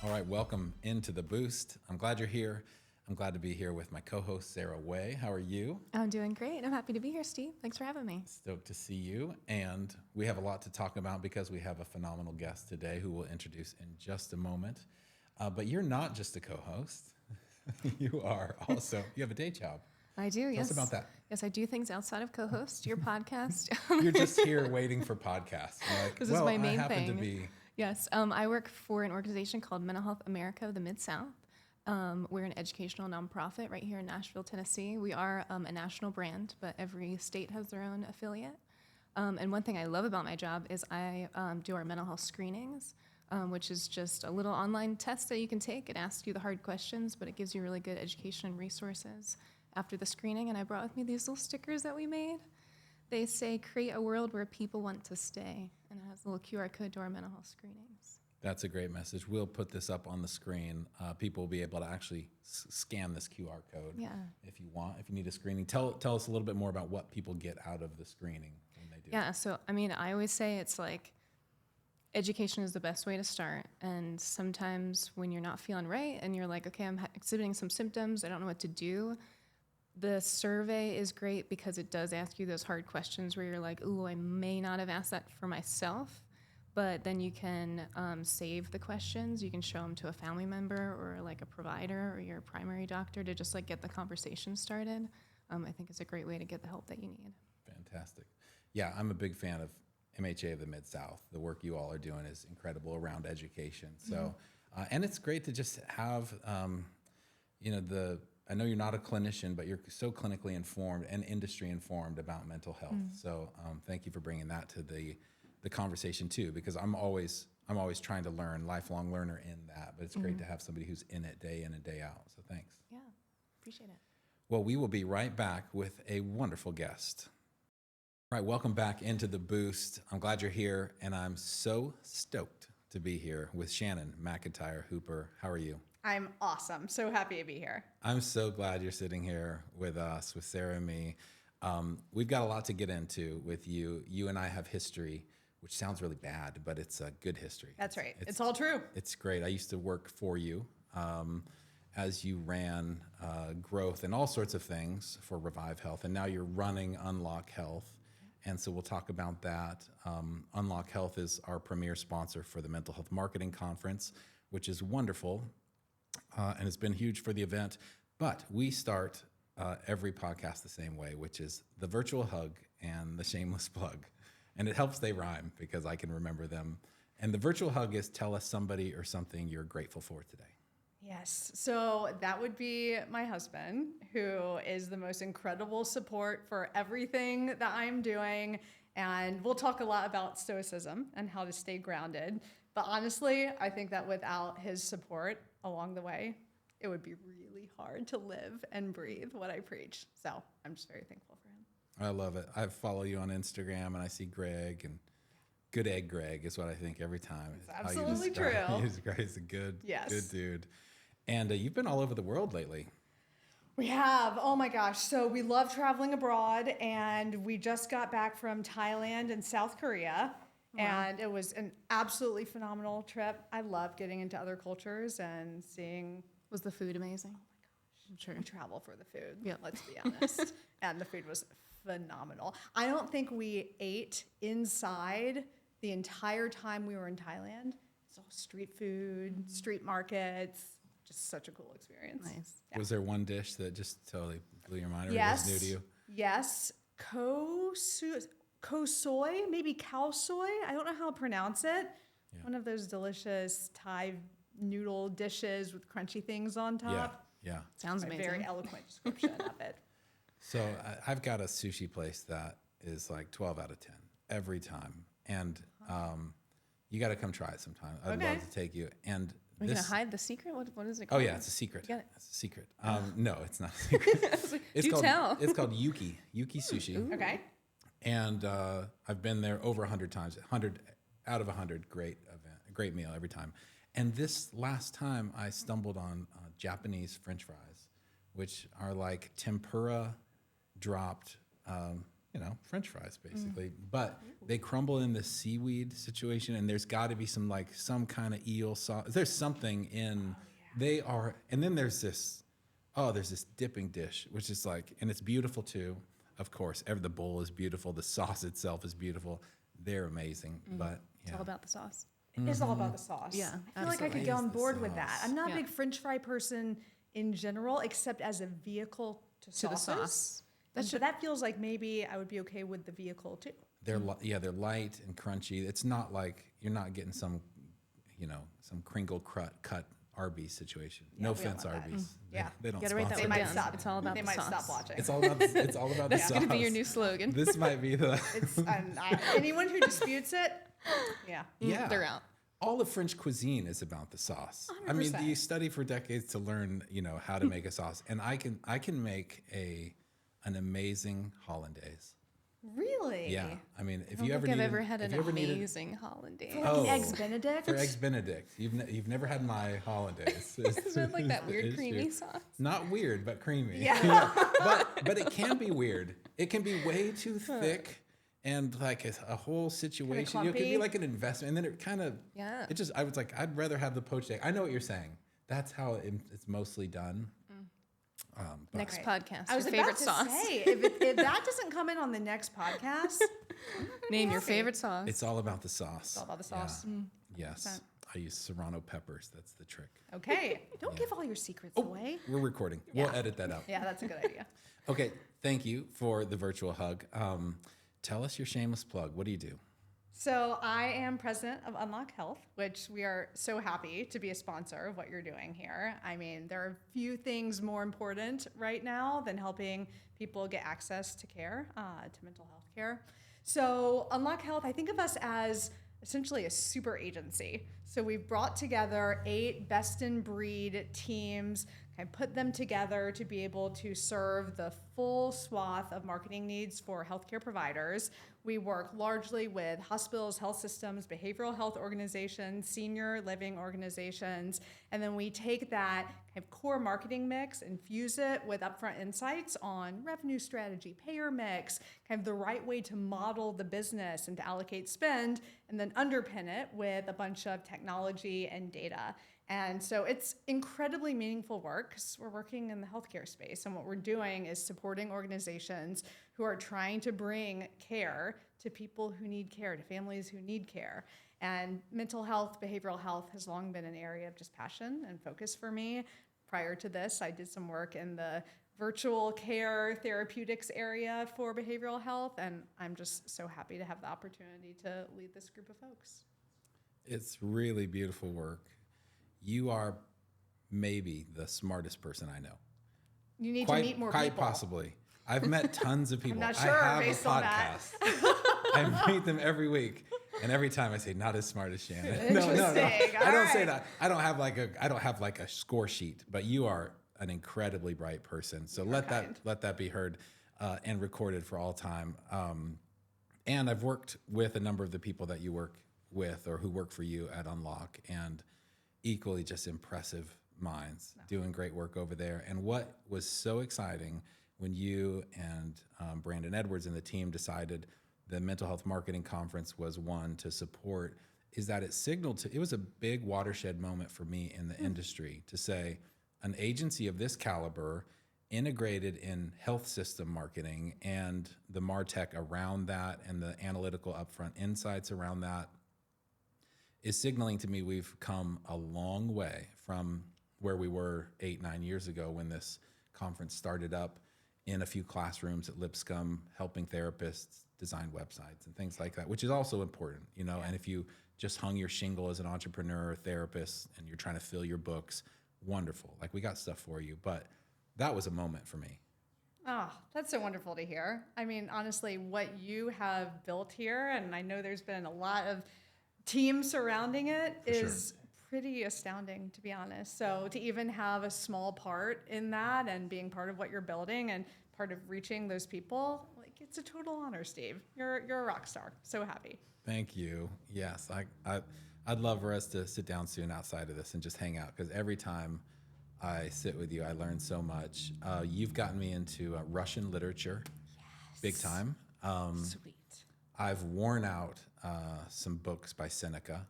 All right, welcome into the Boost. I'm glad you're here. I'm glad to be here with my co-host, Sarah Way. How are you? I'm doing great. I'm happy to be here, Steve. Thanks for having me. Stoked to see you. And we have a lot to talk about because we have a phenomenal guest today who we'll introduce in just a moment. But you're not just a co-host. You have a day job. I do, Tell yes. us about that. Yes, I do things outside of co-host, your podcast. You're just here waiting for podcasts. You're like, This is my main I happen thing. to be. Yes, I work for an organization called Mental Health America of the Mid-South. We're an educational nonprofit right here in Nashville, Tennessee. We are a national brand, but every state has their own affiliate. And one thing I love about my job is I do our mental health screenings, which is just a little online test that you can take. It asks you the hard questions, but it gives you really good education and resources after the screening. And I brought with me these little stickers that we made. They say, create a world where people want to stay. And it has a little QR code to our mental health screenings. That's a great message. We'll put this up on the screen. People will be able to actually scan this QR code if you want, if you need a screening. Tell us a little bit more about what people get out of the screening when they do. Yeah, so I mean, I always say it's like education is the best way to start. And sometimes when you're not feeling right and you're like, okay, I'm exhibiting some symptoms, I don't know what to do. The survey is great because it does ask you those hard questions where you're like, ooh, I may not have asked that for myself. But then you can save the questions. You can show them to a family member or like a provider or your primary doctor to just like get the conversation started. I think it's a great way to get the help that you need. Fantastic. Yeah, I'm a big fan of MHA of the Mid-South. The work you all are doing is incredible around education. So, and it's great to just have, I know you're not a clinician, but you're so clinically informed and industry informed about mental health. So thank you for bringing that to the conversation too, because I'm always trying to learn, lifelong learner in that, but it's great to have somebody who's in it day in and day out. So thanks. Yeah, appreciate it. Well, we will be right back with a wonderful guest. All right, welcome back into the Boost. I'm glad you're here, and I'm so stoked to be here with Shannon McIntyre Hooper. How are you? I'm awesome. So happy to be here. I'm so glad you're sitting here with us, with Sarah and me. We've got a lot to get into with you. You and I have history, which sounds really bad, but it's a good history. That's right. It's all true. It's great. I used to work for you as you ran growth and all sorts of things for Revive Health, and now you're running Unlock Health. And so we'll talk about that. Unlock Health is our premier sponsor for the Mental Health Marketing Conference, which is wonderful, and it's been huge for the event. But we start every podcast the same way, which is the virtual hug and the shameless plug. And it helps they rhyme because I can remember them. And the virtual hug is tell us somebody or something you're grateful for today. Yes. So that would be my husband, who is the most incredible support for everything that I'm doing. And we'll talk a lot about stoicism and how to stay grounded. But honestly, I think that without his support along the way, it would be really hard to live and breathe what I preach. So I'm just very thankful for him. I love it. I follow you on Instagram and I see Greg, and good egg Greg is what I think every time. It's absolutely true. He's a good dude. And you've been all over the world lately. We have. Oh my gosh. So we love traveling abroad, and we just got back from Thailand and South Korea. Wow. And it was an absolutely phenomenal trip. I love getting into other cultures and seeing. Was the food amazing? Oh my gosh. I'm sure. We travel for the food. Yeah. Let's be honest. And the food was phenomenal. I don't think we ate inside the entire time we were in Thailand. It's all street food, street markets. Just such a cool experience. Nice. Yeah. Was there one dish that just totally blew your mind or Yes. was new to you? Yes. Soy, maybe cow soy. I don't know how to pronounce it. Yeah. One of those delicious Thai noodle dishes with crunchy things on top. Yeah. Sounds amazing. Very eloquent description of it. So I've got a sushi place that is like 12 out of 10 every time. And you got to come try it sometime. I'd love to take you. And Are you going to hide the secret? What is it called? Oh, yeah, it's a secret. It's a secret. No, it's not a secret. Tell. It's called Yuki Sushi. Ooh. Okay. And I've been there over 100 times. 100 out of 100, great event, great meal every time. And this last time, I stumbled on Japanese French fries, which are like tempura dropped French fries basically, but they crumble in the seaweed situation, and there's got to be some kind of eel sauce. There's something in they are, and then there's this dipping dish, which is and it's beautiful too. Of course, the bowl is beautiful. The sauce itself is beautiful. They're amazing, but It's all about the sauce. It's all about the sauce. Yeah, I feel like I could absolutely. get on It's the board with that. sauce. I'm not a Yeah. big French fry person in general, except as a vehicle to To the sauces. sauce. So that feels like maybe I would be okay with the vehicle too. they're they're light and crunchy. It's not like you're not getting some crinkle cut Arby's situation. No we don't offense, want that. Arby's. Yeah. They don't Gotta write that sponsor They one might down. stop. It's all about They the might sauce. stop watching. It's all about the That's sauce. gonna be your new slogan. This might be the It's anyone who disputes it, yeah. yeah. They're out. All of French cuisine is about the sauce. I mean, 100%. you study for decades to learn, how to make a sauce, and I can make an amazing hollandaise. Really? Yeah, I mean, if I don't you ever think I've needed, ever had if an you ever needed- amazing hollandaise. For like Oh. an eggs Benedict? for eggs Benedict, you've never had my hollandaise. Isn't it like that It's weird true. creamy sauce? Not weird, but creamy. Yeah. But it can be weird. It can be way too thick and like a whole situation. It could be clumpy. like an investment, and then it kind of Yeah. It just I was like, I'd rather have the poached egg. I know what you're saying. That's how it's mostly done. But Next Right. podcast. I was your about favorite to sauce. say, if that doesn't come in on the next podcast, Name your happy. favorite sauce. it's all about the sauce. It's all about the sauce. Yes, 100%. I use serrano peppers. That's the trick. okay. Don't give all your secrets away. We're recording. We'll edit that out. Yeah, that's a good idea. Okay, thank you for the virtual hug. Tell us your shameless plug. What do you do? So I am president of Unlock Health, which we are so happy to be a sponsor of what you're doing here. I mean, there are few things more important right now than helping people get access to care, to mental health care. So Unlock Health, I think of us as essentially a super agency. So we've brought together 8 best-in-breed teams, kind of put them together to be able to serve the full swath of marketing needs for healthcare providers. We work largely with hospitals, health systems, behavioral health organizations, senior living organizations, and then we take that kind of core marketing mix and fuse it with upfront insights on revenue strategy, payer mix, kind of the right way to model the business and to allocate spend, and then underpin it with a bunch of technology and data. And so it's incredibly meaningful work because we're working in the healthcare space. And what we're doing is supporting organizations who are trying to bring care to people who need care, to families who need care. And mental health, behavioral health has long been an area of just passion and focus for me. Prior to this, I did some work in the virtual care therapeutics area for behavioral health. And I'm just so happy to have the opportunity to lead this group of folks. It's really beautiful work. You are maybe the smartest person I know. You need to meet more quite people. possibly. I've met tons of people. not sure I have based a on that. podcast. I meet them every week, and every time I say, "Not as smart as Shannon." No. Interesting. I don't All say right. that. I don't have like a score sheet. But you are an incredibly bright person. So let that be heard and recorded for all time. And I've worked with a number of the people that you work with or who work for you at Unlock, and equally just impressive minds doing great work over there. And what was so exciting when you and Brandon Edwards and the team decided the mental health marketing conference was one to support is that it was a big watershed moment for me in the industry to say an agency of this caliber integrated in health system marketing and the MarTech around that and the analytical upfront insights around that is signaling to me we've come a long way from where we were 8-9 years ago when this conference started up in a few classrooms at Lipscomb, helping therapists design websites and things like that, which is also important, and if you just hung your shingle as an entrepreneur or therapist and you're trying to fill your books, wonderful. Like, we got stuff for you. But that was a moment for me. Oh, that's so wonderful to hear. I mean, honestly, what you have built here, and I know there's been a lot of team surrounding it, is pretty astounding, to be honest. So to even have a small part in that and being part of what you're building and part of reaching those people, like, it's a total honor, Steve. You're a rock star. So happy. Thank you. Yes, I'd love for us to sit down soon outside of this and just hang out, because every time I sit with you, I learn so much. You've gotten me into Russian literature, big time. Sweet. I've worn out some books by Seneca,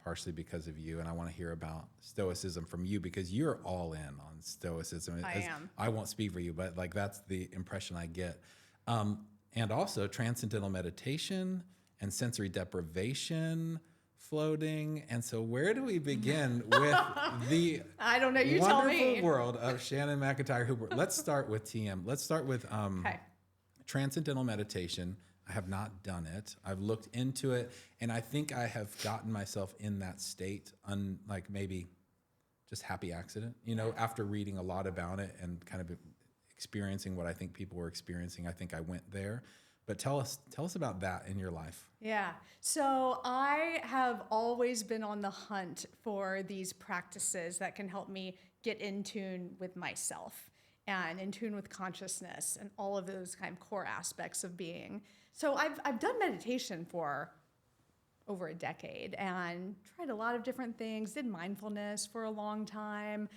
partially because of you, and I want to hear about stoicism from you because you're all in on stoicism. I am. I won't speak for you, but like that's the impression I get. And also transcendental meditation and sensory deprivation, floating. And so where do we begin with the I don't know. You tell wonderful me. world of Shannon McIntyre Hooper? Let's start with TM. Let's start with Okay. transcendental meditation. I have not done it. I've looked into it, and I think I have gotten myself in that state, like maybe just happy accident, after reading a lot about it and kind of experiencing what I think people were experiencing. I think I went there. But tell us about that in your life. Yeah. So I have always been on the hunt for these practices that can help me get in tune with myself and in tune with consciousness and all of those kind of core aspects of being. So I've done meditation for over a decade and tried a lot of different things, did mindfulness for a long time.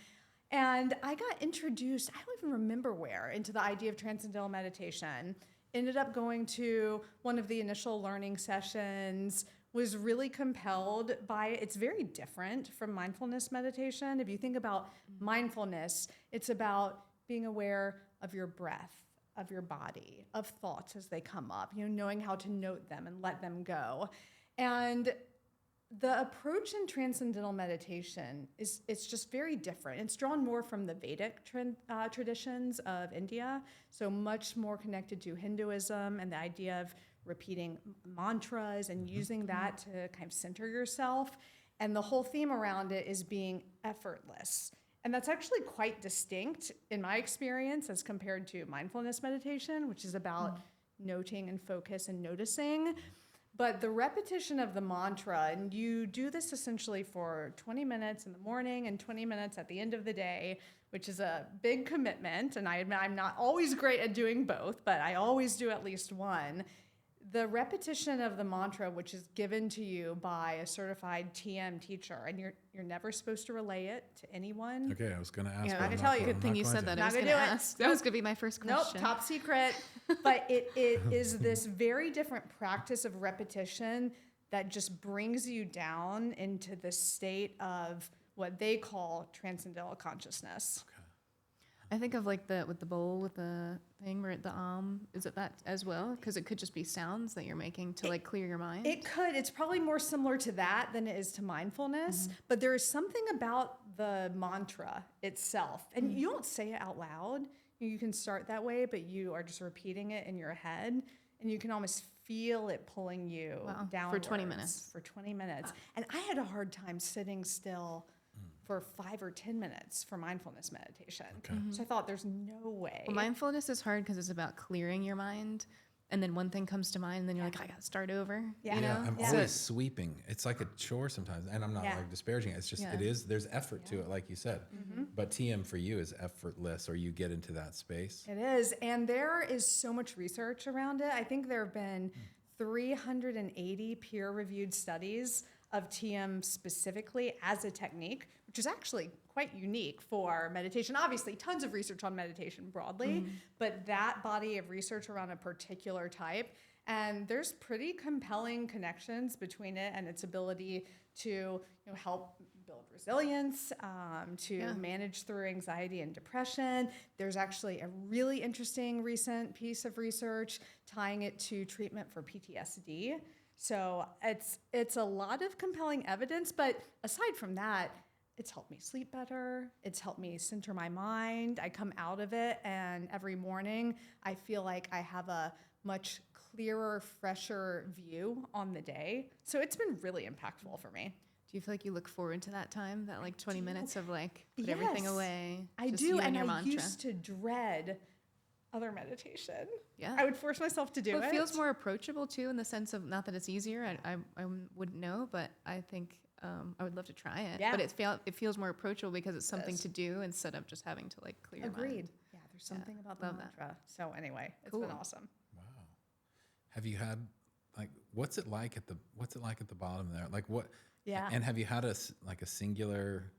And I got introduced, I don't even remember where, into the idea of transcendental meditation. Ended up going to one of the initial learning sessions, was really compelled by it. It's very different from mindfulness meditation. If you think about mindfulness, it's about being aware of your breath, of your body, of thoughts as they come up, knowing how to note them and let them go. And the approach in transcendental meditation it's just very different. It's drawn more from the Vedic traditions of India, so much more connected to Hinduism and the idea of repeating mantras and using that to kind of center yourself. And the whole theme around it is being effortless. And that's actually quite distinct in my experience as compared to mindfulness meditation, which is about noting and focus and noticing. But the repetition of the mantra, and you do this essentially for 20 minutes in the morning and 20 minutes at the end of the day, which is a big commitment. And I admit I'm not always great at doing both, but I always do at least one. The repetition of the mantra, which is given to you by a certified TM teacher, and you're never supposed to relay it to anyone. Okay, I was going to ask. Yeah, but I I'm can not tell you. going- Good I'm thing not you going said to. that. Not I was gonna going to do it. ask. That was going to be my first question. Nope, top secret. But it is this very different practice of repetition that just brings you down into the state of what they call transcendental consciousness. I think of like with the bowl with the thing where the is it that as well? Because it could just be sounds that you're making to like clear your mind. It could. It's probably more similar to that than it is to mindfulness. But there is something about the mantra itself. And you don't say it out loud. You can start that way, but you are just repeating it in your head. And you can almost feel it pulling you down for 20 minutes. For 20 minutes. And I had a hard time sitting still for 5 or 10 minutes for mindfulness meditation. Okay. So I thought there's no way. Well, mindfulness is hard because it's about clearing your mind. And then one thing comes to mind, and then you're like, I got to start over. Yeah. You know? I'm Yeah. always sweeping. It's like a chore sometimes, and I'm not Yeah. like disparaging it. It's just Yeah. it is. There's effort to it, like you said. But TM for you is effortless, or you get into that space. It is. And there is so much research around it. I think there have been 380 peer-reviewed studies of TM specifically as a technique, which is actually quite unique for meditation. Obviously, tons of research on meditation broadly, but that body of research around a particular type. And there's pretty compelling connections between it and its ability to help build resilience, to manage through anxiety and depression. There's actually a really interesting recent piece of research tying it to treatment for PTSD. So it's a lot of compelling evidence, but aside from that, it's helped me sleep better. It's helped me center my mind. I come out of it, and every morning I feel like I have a much clearer, fresher view on the day. So it's been really impactful for me. Do you feel like you look forward to that time, that like 20 minutes of like put everything Yes, away? I just do, you and your I mantra? used to dread other meditation. Yeah. I would force myself to do Well, it. it feels more approachable too, in the sense of not that it's easier. I wouldn't know, but I think I would love to try it. Yeah. But it feels more approachable because it's something to do instead of just having to like clear your Agreed. mind. Yeah, there's something about the love that. mantra. So anyway, it's Cool. been awesome. Wow. Have you had like what's it like at the bottom there? Like what? Yeah. And have you had a singular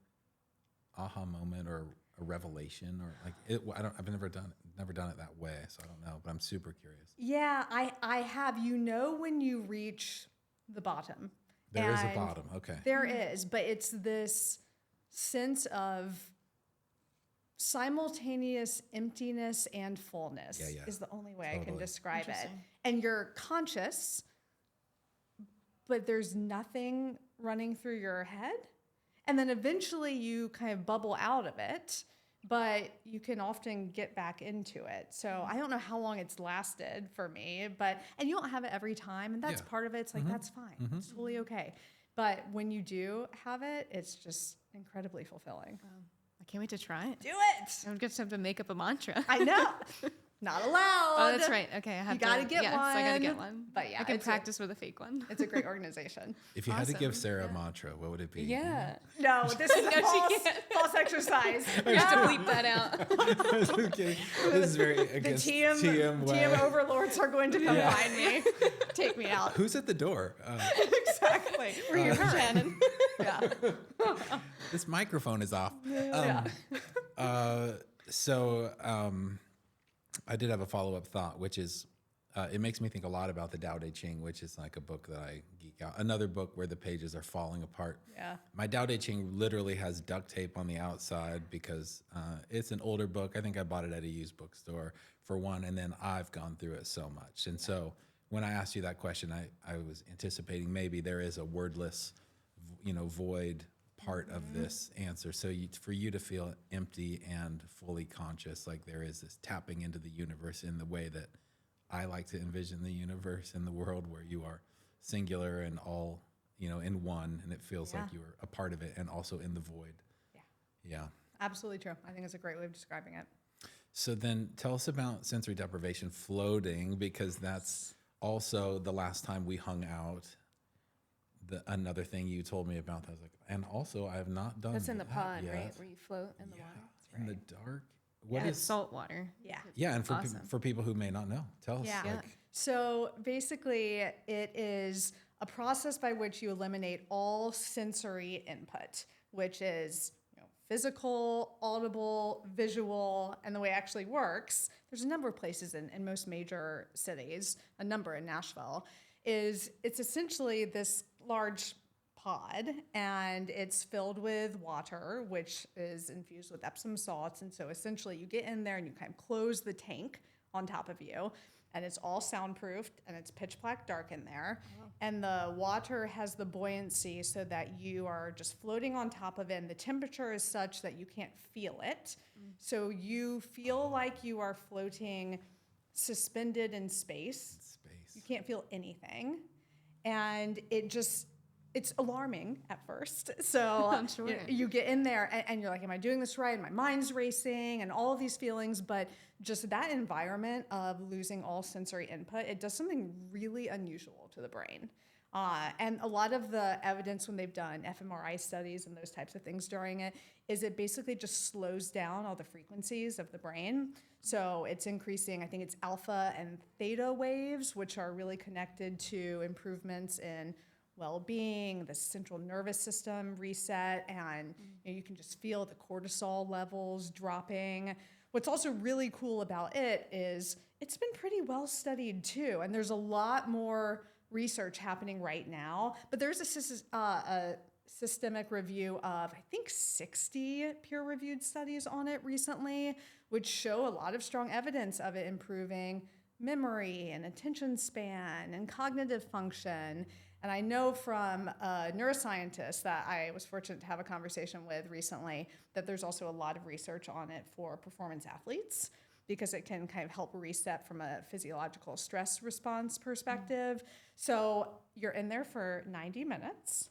aha moment or a revelation or like it? I've never done it that way, so I don't know. But I'm super curious. Yeah, I have. When you reach the bottom. There is a And bottom. Okay. There is, but it's this sense of simultaneous emptiness and fullness is the only way I can describe it. And you're conscious, but there's nothing running through your head. And then eventually you kind of bubble out of it, but you can often get back into it. So I don't know how long it's lasted for me, and you don't have it every time. And that's part of it. It's like, that's fine. It's totally okay. But when you do have it, it's just incredibly fulfilling. I can't wait to try it. Do it. I'm just have to make up a mantra. I know. Not allowed. Oh, that's right. Okay, I have You gotta get yes, one. I gotta get one. But yeah, I can it's practice with a fake one. It's a great organization. If you had to Awesome. give Sarah a mantra, what would it be? Yeah. No, this is a she false, can't. false exercise. You have to bleep that out. Okay. This is very The against TM way. overlords are going to come find me, take me out. Who's at the door? Exactly. We're here for Shannon. Yeah. This microphone is off. Yeah. I did have a follow-up thought, which is, it makes me think a lot about the Tao Te Ching, which is like a book that I geek out. Another book where the pages are falling apart. Yeah. My Tao Te Ching literally has duct tape on the outside because it's an older book. I think I bought it at a used bookstore for one, and then I've gone through it so much. And so when I asked you that question, I was anticipating maybe there is a wordless, void part of this answer. So for you to feel empty and fully conscious, like there is this tapping into the universe in the way that I like to envision the universe in the world, where you are singular and all, in one, and it feels like you are a part of it and also in the void. Yeah. Absolutely true. I think it's a great way of describing it. So then tell us about sensory deprivation, floating, because that's also the last time we hung out. Another thing you told me about, I was like, and also I have not done That's in the that pod, yet. right? Where you float in the water. In the dark. And it's salt water. Yeah. Yeah, and for Awesome. for people who may not know, tell us. Yeah. Like, So basically, it is a process by which you eliminate all sensory input, which is physical, audible, visual, and the way it actually works. There's a number of places in most major cities, a number in Nashville. It's essentially this large pod, and it's filled with water, which is infused with Epsom salts. And so essentially you get in there and you kind of close the tank on top of you, and it's all soundproofed, and it's pitch black dark in there. Oh. And the water has the buoyancy so that you are just floating on top of it, and the temperature is such that you can't feel it. So you feel like you are floating suspended in space. You can't feel anything. And it's alarming at first. So I'm sure. you get in there and you're like, am I doing this right? And my mind's racing and all of these feelings. But just that environment of losing all sensory input, it does something really unusual to the brain. And a lot of the evidence when they've done fMRI studies and those types of things during it is it basically just slows down all the frequencies of the brain. So it's increasing, I think it's alpha and theta waves, which are really connected to improvements in well-being, the central nervous system reset, and you can just feel the cortisol levels dropping. What's also really cool about it is it's been pretty well studied too, and there's a lot more research happening right now, but there's a systemic review of, I think, 60 peer-reviewed studies on it recently, which show a lot of strong evidence of it improving memory and attention span and cognitive function. And I know from a neuroscientist that I was fortunate to have a conversation with recently that there's also a lot of research on it for performance athletes, because it can kind of help reset from a physiological stress response perspective. So you're in there for 90 minutes.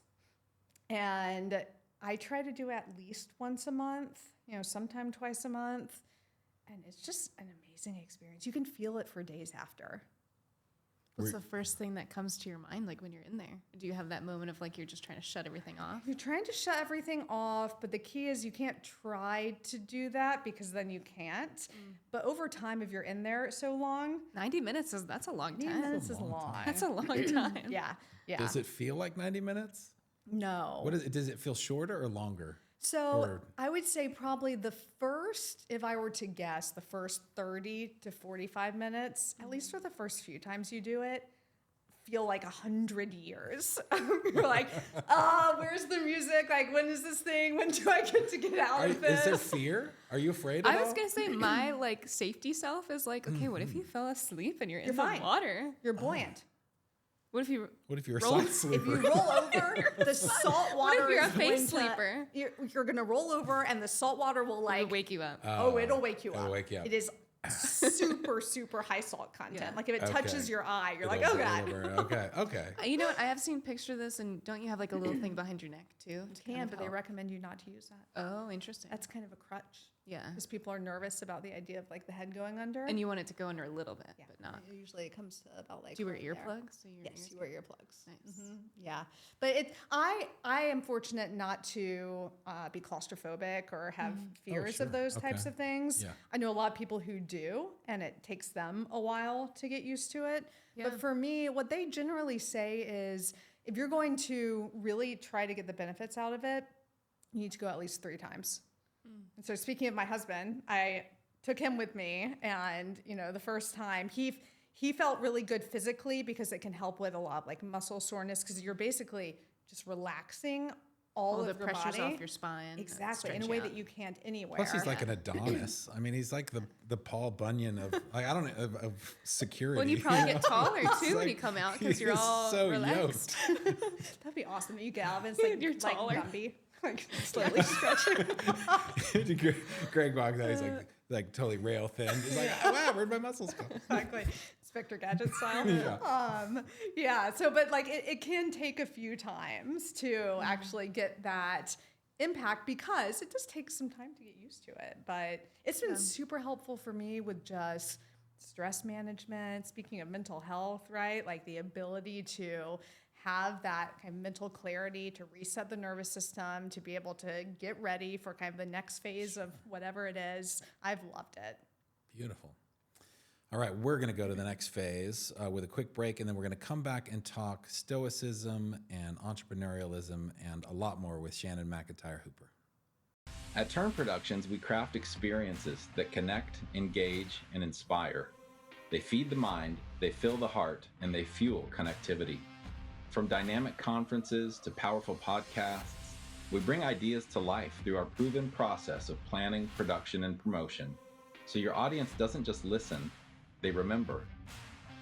And I try to do at least once a month, sometime twice a month. And it's just an amazing experience. You can feel it for days after. What's the first thing that comes to your mind, like when you're in there? Do you have that moment of like you're just trying to shut everything off? You're trying to shut everything off, but the key is you can't try to do that because then you can't. But over time, if you're in there so long, 90 minutes that's a long 90 time. minutes is long. That's a long time. Yeah. Does it feel like 90 minutes? No. Does it feel shorter or longer? So Or- I would say probably the first, if I were to guess, the first 30 to 45 minutes, at least for the first few times you do it, feel like 100 years. You're like, where's the music? Like, when is this thing? When do I get to get out of this? Is there fear? Are you afraid at I was all? gonna say my like safety self is like, okay, what if you fell asleep and you're in fine. the water? You're buoyant. What if you What if you're a roll- side If sleeper? you roll over, the salt water you're a is face going to- sleeper? You're going to roll over, and the salt water will like like wake you up? it'll wake you it'll up. wake you up. It is super high salt content. Yeah. Like if it touches your eye, you're like, It'll oh god. roll over. Okay. You know what? I have seen picture of this, and don't you have like a little thing behind your neck too? You to kind can, of but they help? recommend you not to use that. Oh, interesting. That's kind of a crutch Yeah. because people are nervous about the idea of like the head going under. And you want it to go under a little bit, yeah, but not. Usually it comes to about like. Do you wear right there. earplugs? So your Yes, ears you wear earplugs. Nice. Yeah, but I am fortunate not to be claustrophobic or have fears sure. of those types Okay. of things. Yeah. I know a lot of people who do, and it takes them a while to get used to it. Yeah. But for me, what they generally say is if you're going to really try to get the benefits out of it, you need to go at least 3 times. And so speaking of my husband, I took him with me, and the first time he felt really good physically because it can help with a lot of like muscle soreness because you're basically just relaxing all All of the your pressures body. off your spine. Exactly, in a way that you can't anywhere. Plus, he's like an Adonis. I mean, he's like the Paul Bunyan of like I don't know of security. Well, and you probably get taller It's too when you like, come out because you're he's all so relaxed. That'd be awesome. You get out and it's like You're like taller. Gumby, like slowly stretching. yoked. Greg walks out. He's like totally rail thin. He's like, wow, where'd my muscles go? Exactly. Inspector Gadget style. Yeah. Yeah. So, but like it can take a few times to actually get that impact because it does take some time to get used to it. But it's been super helpful for me with just stress management. Speaking of mental health, right? Like the ability to have that kind of mental clarity to reset the nervous system, to be able to get ready for kind of the next phase of whatever it is. I've loved it. Beautiful. All right, we're going to go to the next phase with a quick break, and then we're going to come back and talk stoicism and entrepreneurialism and a lot more with Shannon McIntyre Hooper. At Turn Productions, we craft experiences that connect, engage, and inspire. They feed the mind, they fill the heart, and they fuel connectivity. From dynamic conferences to powerful podcasts, we bring ideas to life through our proven process of planning, production, and promotion. So your audience doesn't just listen, they remember.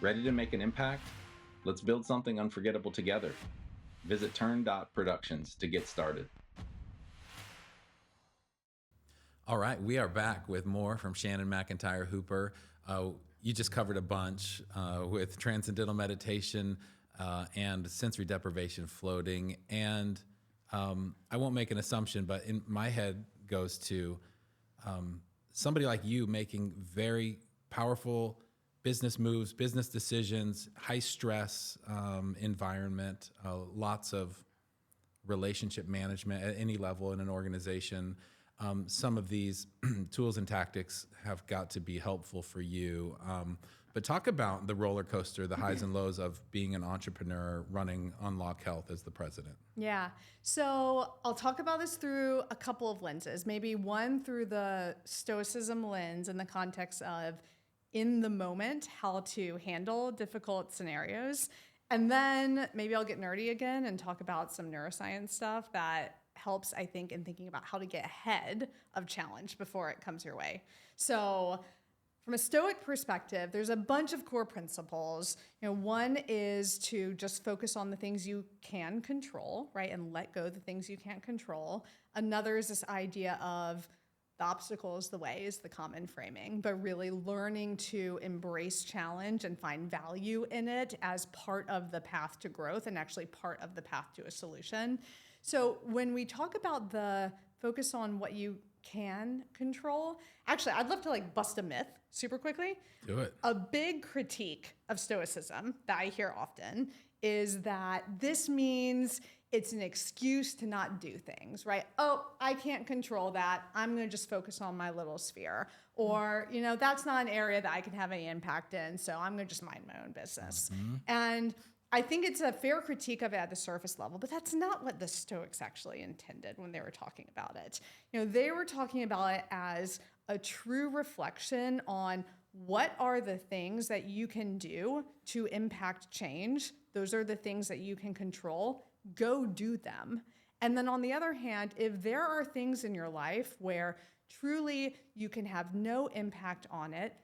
Ready to make an impact? Let's build something unforgettable together. Visit turn.productions to get started. All right, we are back with more from Shannon McIntyre Hooper. You just covered a bunch with Transcendental Meditation and sensory deprivation floating. And I won't make an assumption, but in my head goes to somebody like you making very powerful business moves, business decisions, high stress environment, lots of relationship management at any level in an organization. Some of these tools and tactics have got to be helpful for you. But talk about the roller coaster, the highs and lows of being an entrepreneur running Unlock Health as the president. Yeah. So I'll talk about this through a couple of lenses. Maybe one through the stoicism lens in the context of in the moment, how to handle difficult scenarios. And then maybe I'll get nerdy again and talk about some neuroscience stuff that helps, I think, in thinking about how to get ahead of challenge before it comes your way. So from a Stoic perspective, there's a bunch of core principles. One is to just focus on the things you can control, right? And let go of the things you can't control. Another is this idea of the obstacle is the way is the common framing, but really learning to embrace challenge and find value in it as part of the path to growth and actually part of the path to a solution. So when we talk about the focus on what you can control, actually, I'd love to like bust a myth super quickly. Do it. A big critique of Stoicism that I hear often is that this means it's an excuse to not do things, right? Oh, I can't control that. I'm going to just focus on my little sphere. Or, that's not an area that I can have any impact in, so I'm going to just mind my own business. And I think it's a fair critique of it at the surface level, but that's not what the Stoics actually intended when they were talking about it. They were talking about it as a true reflection on what are the things that you can do to impact change. Those are the things that you can control. Go do them. And then on the other hand, if there are things in your life where truly you can have no impact on it,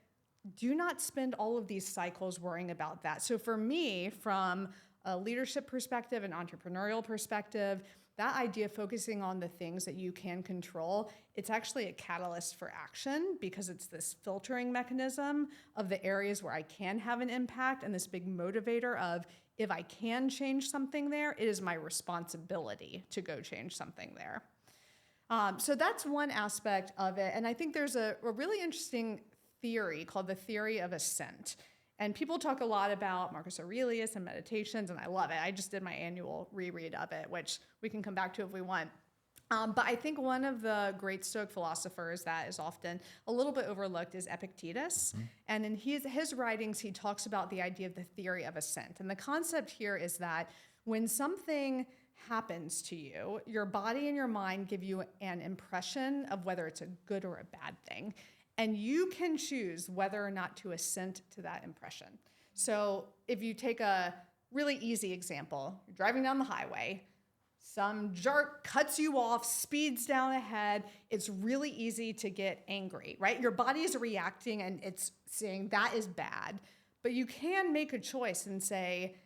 do not spend all of these cycles worrying about that. So for me, from a leadership perspective, an entrepreneurial perspective, that idea of focusing on the things that you can control, it's actually a catalyst for action because it's this filtering mechanism of the areas where I can have an impact and this big motivator of if I can change something there, it is my responsibility to go change something there. So that's one aspect of it. And I think there's a really interesting theory called the theory of ascent. And people talk a lot about Marcus Aurelius and meditations, and I love it. I just did my annual reread of it, which we can come back to if we want. But I think one of the great Stoic philosophers that is often a little bit overlooked is Epictetus. Mm-hmm. And in his writings, he talks about the idea of the theory of ascent. And the concept here is that when something happens to you, your body and your mind give you an impression of whether it's a good or a bad thing. And you can choose whether or not to assent to that impression. So if you take a really easy example, you're driving down the highway, some jerk cuts you off, speeds down ahead. It's really easy to get angry, right? Your body is reacting and it's saying that is bad. But you can make a choice and say,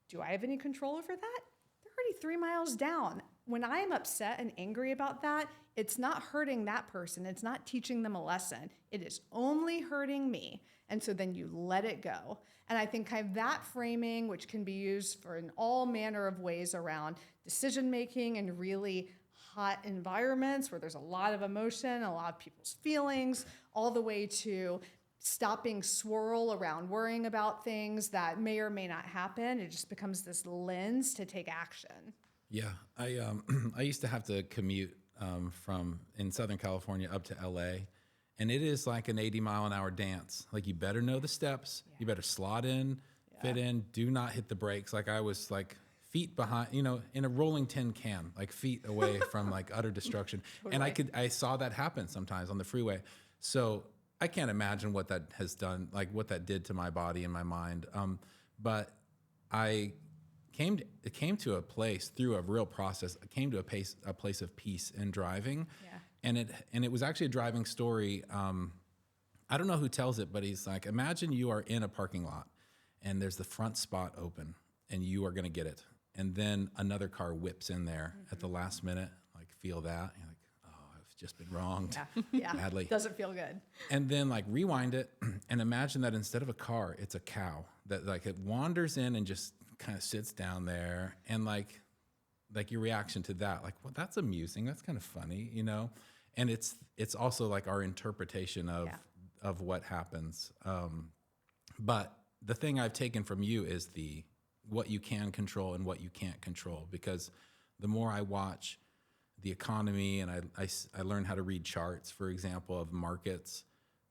do I have any control over that? They're already 3 miles down. When I am upset and angry about that, it's not hurting that person. It's not teaching them a lesson. It is only hurting me. And so then you let it go. And I think kind of that framing, which can be used for in all manner of ways around decision making and really hot environments where there's a lot of emotion, a lot of people's feelings, all the way to stopping swirl around worrying about things that may or may not happen. It just becomes this lens to take action. Yeah, I used to have to commute from in Southern California up to LA, and it is like an 80-mile-an-hour dance. Like you better know the steps, you better slot in, fit in, do not hit the brakes. Like I was like feet behind, in a rolling tin can, like feet away from like utter destruction. Totally. And I saw that happen sometimes on the freeway. So I can't imagine what that has done, like what that did to my body and my mind. But it came to a place through a real process. It came to a place of peace in driving, and it was actually a driving story. I don't know who tells it, but he's like, imagine you are in a parking lot, and there's the front spot open, and you are going to get it, and then another car whips in there at the last minute. Like feel that, you're like, oh, I've just been wronged badly. Doesn't feel good. And then like rewind it, and imagine that instead of a car, it's a cow that like it wanders in and just kind of sits down there, and like your reaction to that, like, well, that's amusing, that's kind of funny, and it's also like our interpretation of what happens. But the thing I've taken from you is what you can control and what you can't control, because the more I watch the economy and I learn how to read charts, for example, of markets,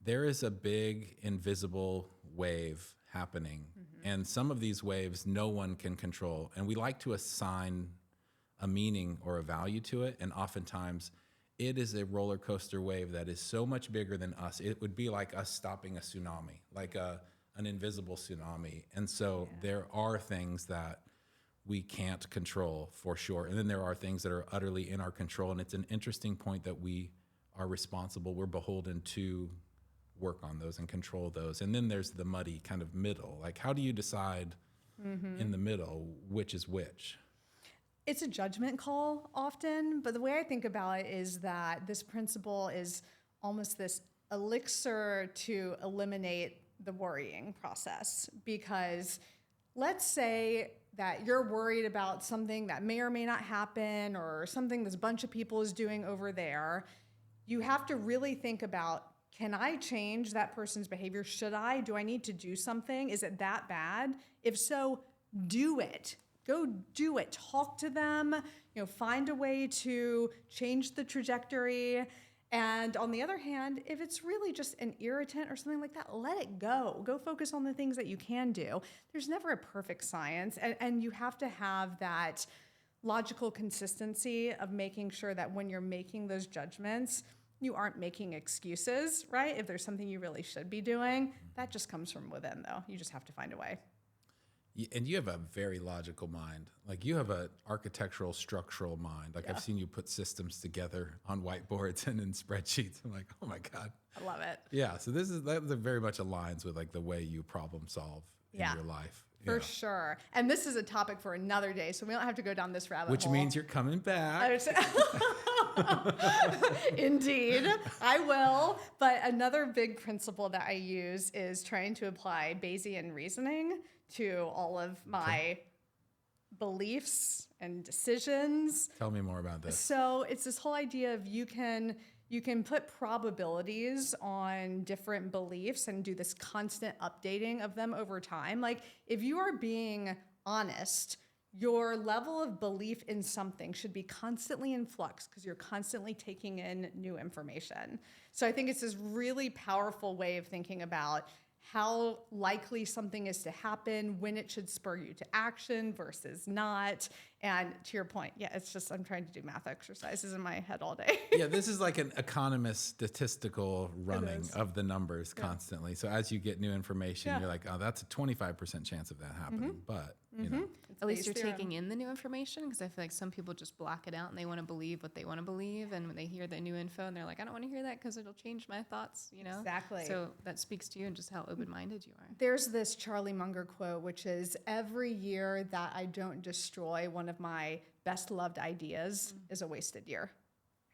there is a big invisible wave happening. Mm-hmm. And some of these waves no one can control. And we like to assign a meaning or a value to it. And oftentimes it is a roller coaster wave that is so much bigger than us. It would be like us stopping a tsunami, like an invisible tsunami. And so there are things that we can't control for sure. And then there are things that are utterly in our control. And it's an interesting point that we are responsible. We're beholden to work on those and control those. And then there's the muddy kind of middle. Like, how do you decide in the middle which is which? It's a judgment call often, but the way I think about it is that this principle is almost this elixir to eliminate the worrying process. Because let's say that you're worried about something that may or may not happen, or something this bunch of people is doing over there. You have to really think about, can I change that person's behavior? Should I? Do I need to do something? Is it that bad? If so, do it. Go do it. Talk to them. Find a way to change the trajectory. And on the other hand, if it's really just an irritant or something like that, let it go. Go focus on the things that you can do. There's never a perfect science, and you have to have that logical consistency of making sure that when you're making those judgments, you aren't making excuses, right? If there's something you really should be doing, that just comes from within, though. You just have to find a way. And you have a very logical mind. Like you have an architectural, structural mind. Like I've seen you put systems together on whiteboards and in spreadsheets. I'm like, oh my God. I love it. Yeah. So that very much aligns with like the way you problem solve in your life. For sure. And this is a topic for another day, so we don't have to go down this rabbit hole. Which means you're coming back. Indeed, I will. But another big principle that I use is trying to apply Bayesian reasoning to all of my beliefs and decisions. Tell me more about this. So it's this whole idea of you can put probabilities on different beliefs and do this constant updating of them over time. Like if you are being honest, your level of belief in something should be constantly in flux because you're constantly taking in new information. So I think it's this really powerful way of thinking about how likely something is to happen, when it should spur you to action versus not. And to your point, it's just I'm trying to do math exercises in my head all day. Yeah, this is like an economist statistical running of the numbers constantly. So as you get new information, you're like, oh, that's a 25% chance of that happening. But, you know. At least you're taking in the new information, because I feel like some people just block it out and they want to believe what they want to believe. And when they hear the new info and they're like, I don't want to hear that because it'll change my thoughts, you know? Exactly. So that speaks to you and just how open-minded you are. There's this Charlie Munger quote, which is every year that I don't destroy one of my best loved ideas is a wasted year.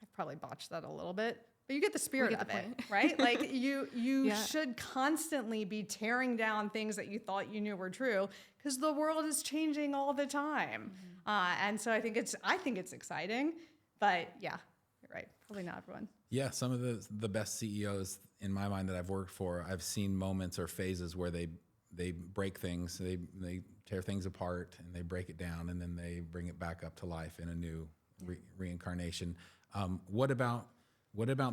I've probably botched that a little bit, but you get the spirit get of the it, point. right? Like you should constantly be tearing down things that you thought you knew were true because the world is changing all the time. And so I think it's exciting, but yeah, you're right. Probably not everyone. Yeah, some of the best CEOs in my mind that I've worked for, I've seen moments or phases where they break things, they tear things apart and they break it down and then they bring it back up to life in a new reincarnation. What about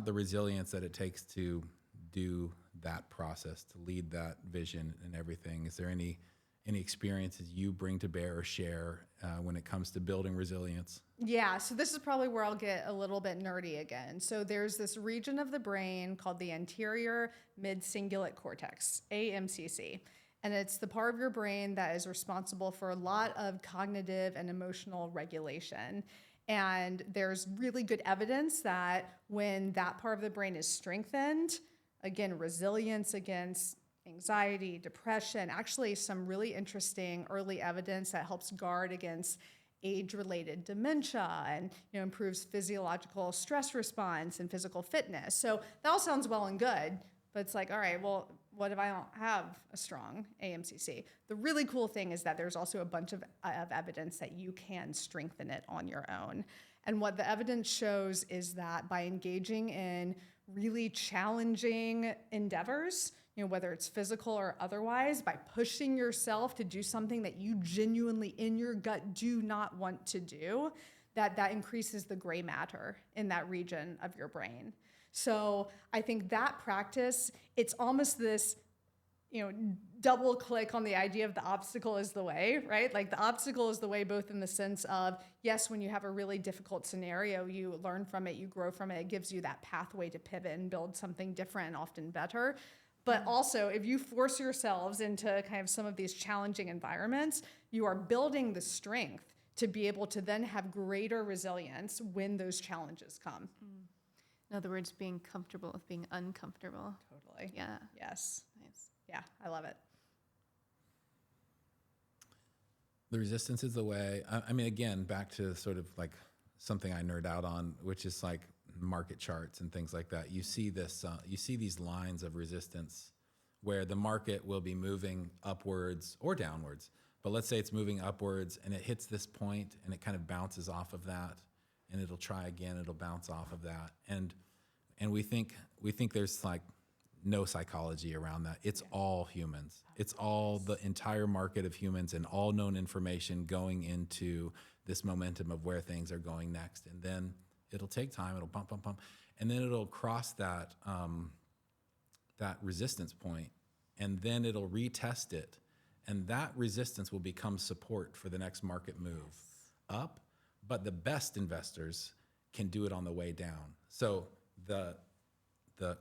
the resilience that it takes to do that process, to lead that vision and everything? Is there any experiences you bring to bear or share when it comes to building resilience? Yeah, so this is probably where I'll get a little bit nerdy again. So there's this region of the brain called the anterior mid-cingulate cortex, AMCC. And it's the part of your brain that is responsible for a lot of cognitive and emotional regulation. And there's really good evidence that when that part of the brain is strengthened, again, resilience against anxiety, depression, actually some really interesting early evidence that helps guard against age-related dementia and improves physiological stress response and physical fitness. So that all sounds well and good, but it's like, all right, well, what if I don't have a strong AMCC? The really cool thing is that there's also a bunch of evidence that you can strengthen it on your own. And what the evidence shows is that by engaging in really challenging endeavors, whether it's physical or otherwise, by pushing yourself to do something that you genuinely in your gut do not want to do, that increases the gray matter in that region of your brain. So I think that practice, it's almost this, double click on the idea of the obstacle is the way, right? Like the obstacle is the way, both in the sense of, yes, when you have a really difficult scenario, you learn from it, you grow from it, it gives you that pathway to pivot and build something different and often better. But also, if you force yourselves into kind of some of these challenging environments, you are building the strength to be able to then have greater resilience when those challenges come. In other words, being comfortable with being uncomfortable. Totally. Yeah. Yes. Nice. Yeah, I love it. The resistance is the way. I mean, again, back to sort of like something I nerd out on, which is like market charts and things like that. You see this, you see these lines of resistance where the market will be moving upwards or downwards. But let's say it's moving upwards and it hits this point and it kind of bounces off of that, and it'll try again, it'll bounce off of that. And we think there's like no psychology around that. It's all humans. It's all the entire market of humans and all known information going into this momentum of where things are going next. And then it'll take time. It'll bump, bump, bump, and then it'll cross that that resistance point, and then it'll retest it, and that resistance will become support for the next market move up. But the best investors can do it on the way down. So the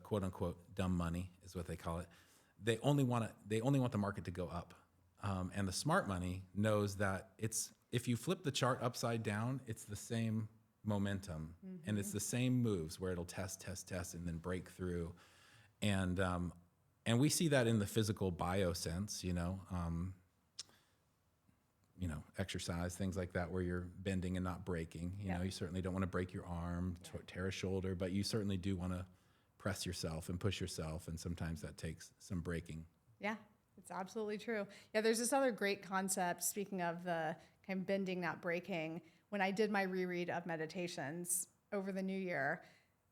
quote unquote dumb money is what they call it. They only want the market to go up. And the smart money knows that if you flip the chart upside down, it's the same momentum, and it's the same moves where it'll test, and then break through. And we see that in the physical bio sense, exercise, things like that, where you're bending and not breaking. You certainly don't want to break your arm, tear a shoulder, but you certainly do want to press yourself and push yourself, and sometimes that takes some breaking. Yeah, it's absolutely true. Yeah, there's this other great concept, speaking of the kind of bending, not breaking. When I did my reread of Meditations over the new year,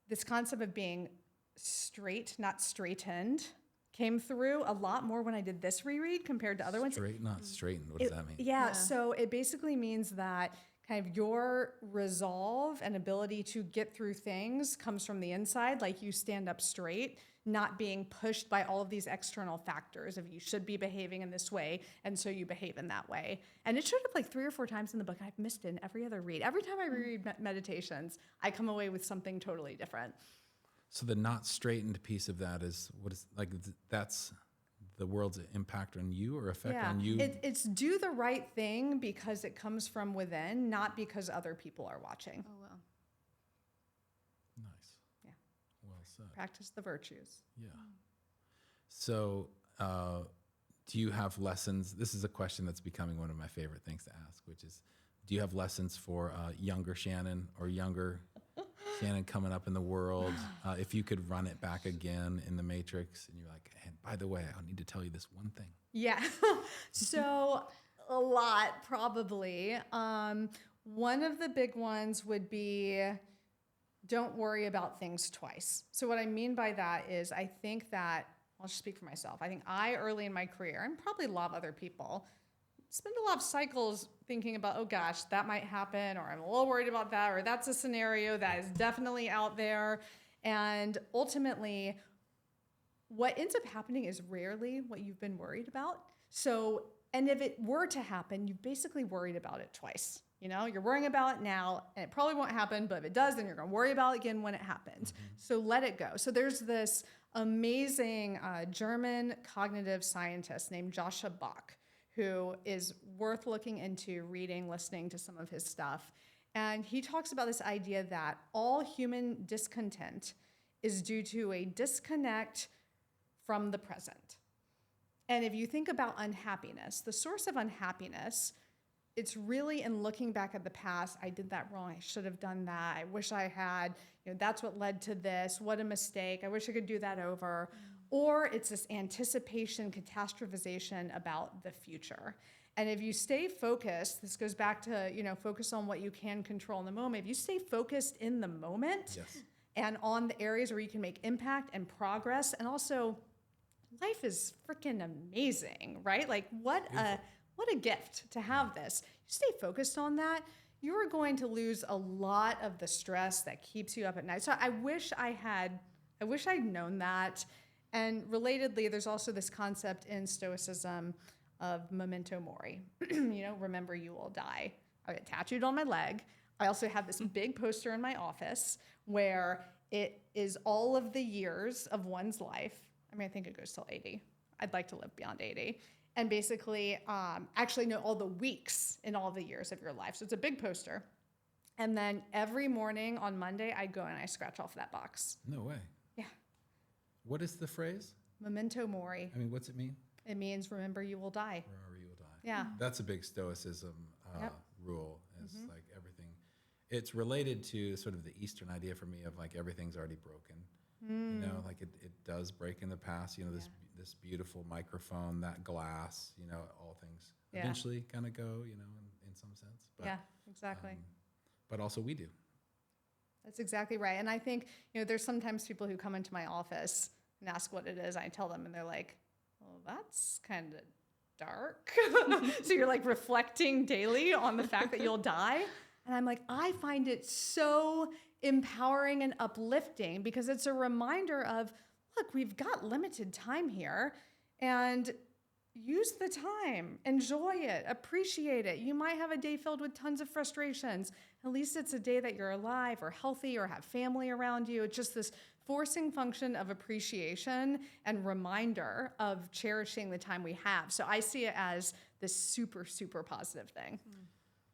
this concept of being straight, not straightened, came through a lot more when I did this reread compared to other ones. Straight, not straightened. What does that mean? Yeah, so it basically means that kind of your resolve and ability to get through things comes from the inside, like you stand up straight, not being pushed by all of these external factors of you should be behaving in this way, and so you behave in that way. And it showed up like 3 or 4 times in the book. I've missed it in every other read. Every time I reread Meditations, I come away with something totally different. So the not straightened piece of that is that's the world's impact on you or effect on you? It's do the right thing because it comes from within, not because other people are watching. Oh, wow. Nice. Yeah. Well said. Practice the virtues. Yeah. So do you have lessons? This is a question that's becoming one of my favorite things to ask, which is, do you have lessons for younger Shannon or younger Shannon coming up in the world? If you could run it back again in the Matrix, and you're like, and by the way, I need to tell you this one thing. Yeah. So a lot, probably. One of the big ones would be don't worry about things twice. So what I mean by that is I think that, I'll just speak for myself. I think early in my career, and probably a lot of other people, spend a lot of cycles thinking about, oh gosh, that might happen, or I'm a little worried about that, or that's a scenario that is definitely out there. And ultimately, what ends up happening is rarely what you've been worried about. So, and if it were to happen, you've basically worried about it twice. You're worrying about it now, and it probably won't happen, but if it does, then you're going to worry about it again when it happens. So let it go. So there's this amazing German cognitive scientist named Joshua Bach, who is worth looking into, reading, listening to some of his stuff. And he talks about this idea that all human discontent is due to a disconnect from the present. And if you think about unhappiness, the source of unhappiness, it's really in looking back at the past. I did that wrong. I should have done that. I wish I had. That's what led to this. What a mistake. I wish I could do that over. Or it's this anticipation, catastrophization about the future. And if you stay focused, this goes back to, focus on what you can control in the moment. If you stay focused in the moment and on the areas where you can make impact and progress, and also life is freaking amazing, right? Like what a gift to have this. You stay focused on that, you're going to lose a lot of the stress that keeps you up at night. So I wish I'd known that. And relatedly, there's also this concept in Stoicism of memento mori. Remember you will die. I have it tattooed on my leg. I also have this big poster in my office where it is all of the years of one's life. I think it goes till 80. I'd like to live beyond 80. And basically, all the weeks in all the years of your life. So it's a big poster. And then every morning on Monday, I go and I scratch off that box. No way. Yeah. What is the phrase? Memento mori. What's it mean? It means remember you will die. Remember you will die. Yeah. That's a big Stoicism rule. Is like everything. It's related to sort of the Eastern idea for me of like everything's already broken. Like it does break in the past. This beautiful microphone, that glass. All things eventually kind of go. In some sense. But, yeah, exactly. But also we do. That's exactly right. And I think, there's sometimes people who come into my office and ask what it is. I tell them and they're like, well, that's kind of dark. So you're like reflecting daily on the fact that you'll die. And I'm like, I find it so empowering and uplifting because it's a reminder of, look, we've got limited time here, and use the time, enjoy it, appreciate it. You might have a day filled with tons of frustrations. At least it's a day that you're alive or healthy or have family around you. It's just this forcing function of appreciation and reminder of cherishing the time we have. So I see it as this super, super positive thing.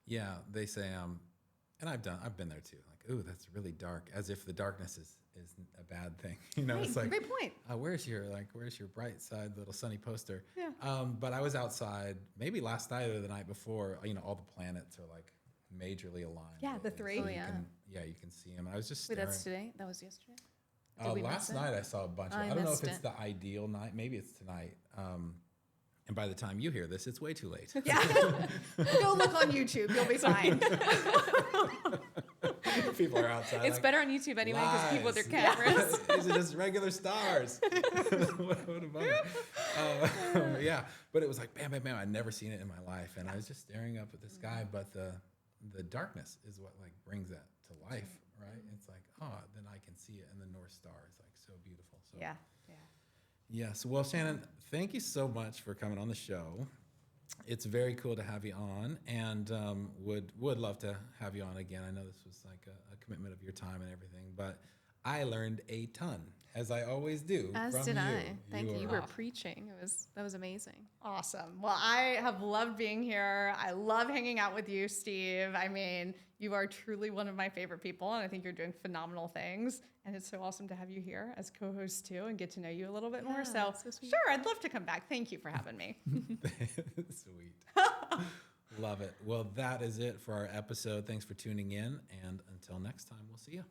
Yeah, they say, and I've been there too. Like, ooh, that's really dark, as if the darkness is a bad thing. You know, Right, it's like, great point. where's your bright side little sunny poster? Yeah. But I was outside maybe last night or the night before. You know, all the planets are like majorly aligned. Yeah, the lately, three. so Oh, you yeah. you can see them. I was just Wait, staring. that's today? That was yesterday? Did we Last miss it? night I saw a bunch of. I I don't know if missed it's it. the ideal night. Maybe it's tonight. And by the time you hear this, it's way too late. Yeah. Go look on YouTube. You'll be fine. People are outside. It's like, better on YouTube anyway because people with their lies. cameras. These are just regular stars. what a bummer. Yeah, but it was like bam, bam, bam. I'd never seen it in my life, and I was just staring up at the sky. But the darkness is what like brings that to life, right? It's like, then I can see it, and the North Star is like so beautiful. So Yeah. yes. Well, Shannon, thank you so much for coming on the show. It's very cool to have you on, and would love to have you on again. I know this was like a commitment of your time and everything, but I learned a ton, as I always do. As from did you. I. Thank you. You were are- preaching. That was amazing. Awesome. Well, I have loved being here. I love hanging out with you, Steve. I mean, you are truly one of my favorite people, and I think you're doing phenomenal things. And it's so awesome to have you here as co-host too, and get to know you a little bit more. Yeah, So, so sweet. sure, I'd love to come back. Thank you for having me. Sweet. Love it. Well, that is it for our episode. Thanks for tuning in, and until next time, we'll see you.